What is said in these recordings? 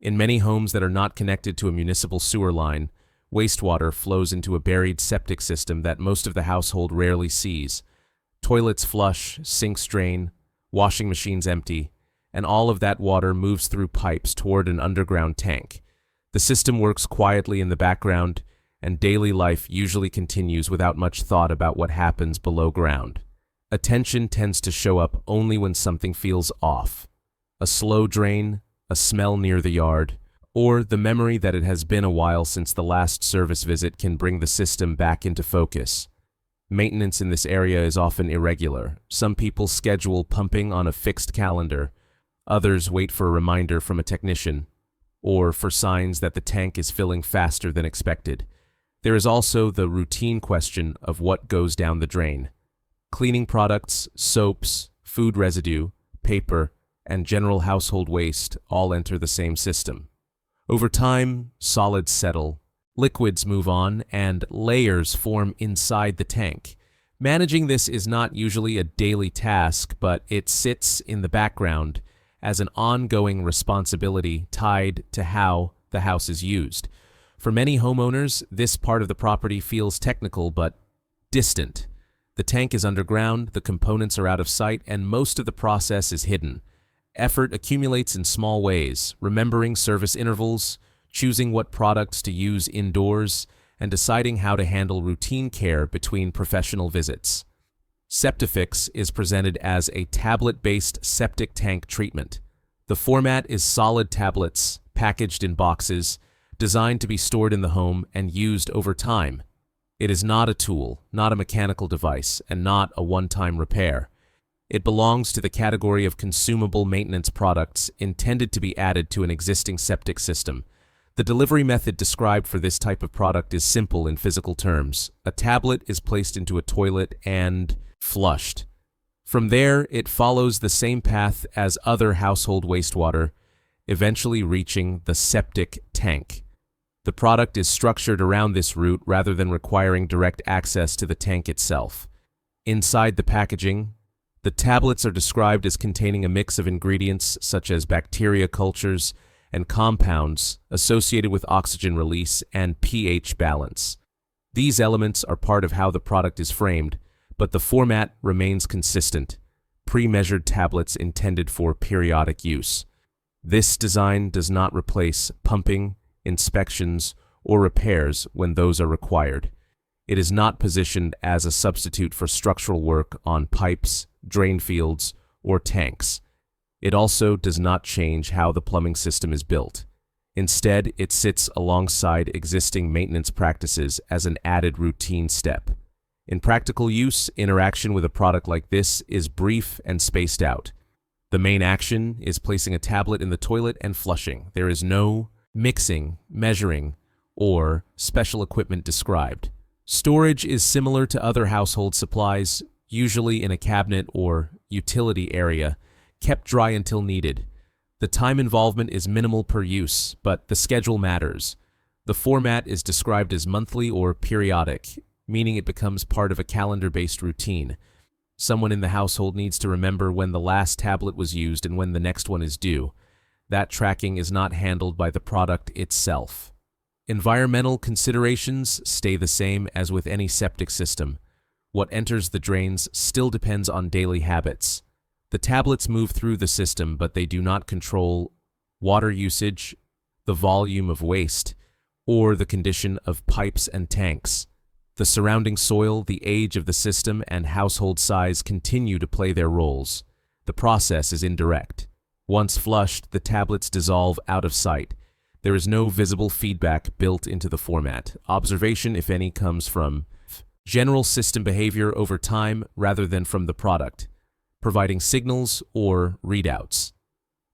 In many homes that are not connected to a municipal sewer line, wastewater flows into a buried septic system that most of the household rarely sees. Toilets flush, sinks drain, washing machines empty, and all of that water moves through pipes toward an underground tank. The system works quietly in the background, and daily life usually continues without much thought about what happens below ground. Attention tends to show up only when something feels off. A slow drain, a smell near the yard, or the memory that it has been a while since the last service visit can bring the system back into focus. Maintenance in this area is often irregular. Some people schedule pumping on a fixed calendar. Others wait for a reminder from a technician, or for signs that the tank is filling faster than expected. There is also the routine question of what goes down the drain. Cleaning products, soaps, food residue, paper, and general household waste all enter the same system. Over time, solids settle, liquids move on, and layers form inside the tank. Managing this is not usually a daily task, but it sits in the background as an ongoing responsibility tied to how the house is used. For many homeowners, this part of the property feels technical but distant. The tank is underground, the components are out of sight, and most of the process is hidden. Effort accumulates in small ways, remembering service intervals, choosing what products to use indoors, and deciding how to handle routine care between professional visits. SEPTIFIX is presented as a tablet-based septic tank treatment. The format is solid tablets, packaged in boxes, designed to be stored in the home and used over time. It is not a tool, not a mechanical device, and not a one-time repair. It belongs to the category of consumable maintenance products intended to be added to an existing septic system. The delivery method described for this type of product is simple in physical terms. A tablet is placed into a toilet and flushed. From there, it follows the same path as other household wastewater, eventually reaching the septic tank. The product is structured around this route rather than requiring direct access to the tank itself. Inside the packaging, the tablets are described as containing a mix of ingredients such as bacteria cultures and compounds associated with oxygen release and pH balance. These elements are part of how the product is framed, but the format remains consistent, pre-measured tablets intended for periodic use. This design does not replace pumping, inspections, or repairs when those are required. It is not positioned as a substitute for structural work on pipes, drain fields, or tanks. It also does not change how the plumbing system is built. Instead, it sits alongside existing maintenance practices as an added routine step. In practical use, interaction with a product like this is brief and spaced out. The main action is placing a tablet in the toilet and flushing. There is no mixing, measuring, or special equipment described. Storage is similar to other household supplies, usually in a cabinet or utility area, kept dry until needed. The time involvement is minimal per use, but the schedule matters. The format is described as monthly or periodic, meaning it becomes part of a calendar-based routine. Someone in the household needs to remember when the last tablet was used and when the next one is due. That tracking is not handled by the product itself. Environmental considerations stay the same as with any septic system. What enters the drains still depends on daily habits. The tablets move through the system, but they do not control water usage, the volume of waste, or the condition of pipes and tanks. The surrounding soil, the age of the system, and household size continue to play their roles. The process is indirect. Once flushed, the tablets dissolve out of sight. There is no visible feedback built into the format. Observation, if any, comes from general system behavior over time rather than from the product, providing signals or readouts.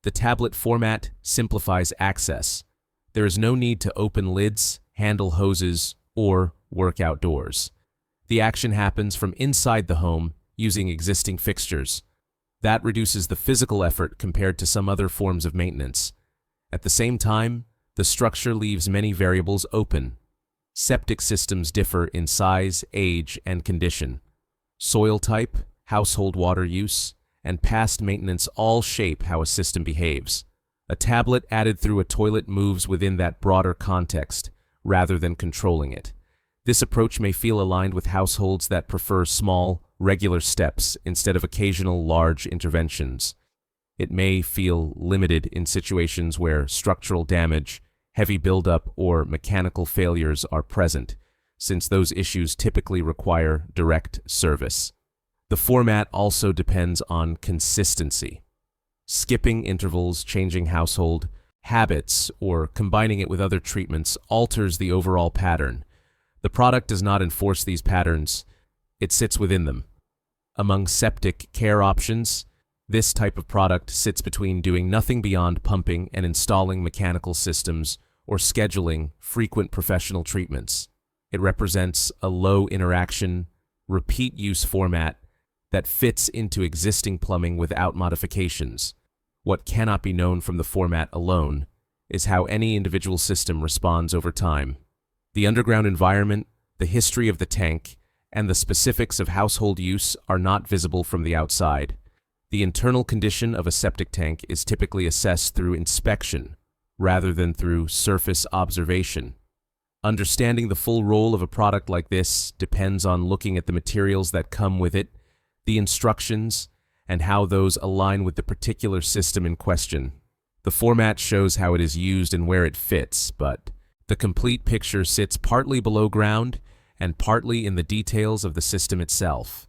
The tablet format simplifies access. There is no need to open lids, handle hoses, or work outdoors. The action happens from inside the home using existing fixtures. That reduces the physical effort compared to some other forms of maintenance. At the same time, the structure leaves many variables open. Septic systems differ in size, age, and condition. Soil type, household water use, and past maintenance all shape how a system behaves. A tablet added through a toilet moves within that broader context, rather than controlling it. This approach may feel aligned with households that prefer small, regular steps instead of occasional large interventions. It may feel limited in situations where structural damage, heavy buildup, or mechanical failures are present, since those issues typically require direct service. The format also depends on consistency. Skipping intervals, changing household habits, or combining it with other treatments alters the overall pattern. The product does not enforce these patterns, it sits within them. Among septic care options, this type of product sits between doing nothing beyond pumping and installing mechanical systems or scheduling frequent professional treatments. It represents a low-interaction, repeat-use format that fits into existing plumbing without modifications. What cannot be known from the format alone is how any individual system responds over time. The underground environment, the history of the tank, and the specifics of household use are not visible from the outside. The internal condition of a septic tank is typically assessed through inspection rather than through surface observation. Understanding the full role of a product like this depends on looking at the materials that come with it, the instructions, and how those align with the particular system in question. The format shows how it is used and where it fits, but the complete picture sits partly below ground and partly in the details of the system itself.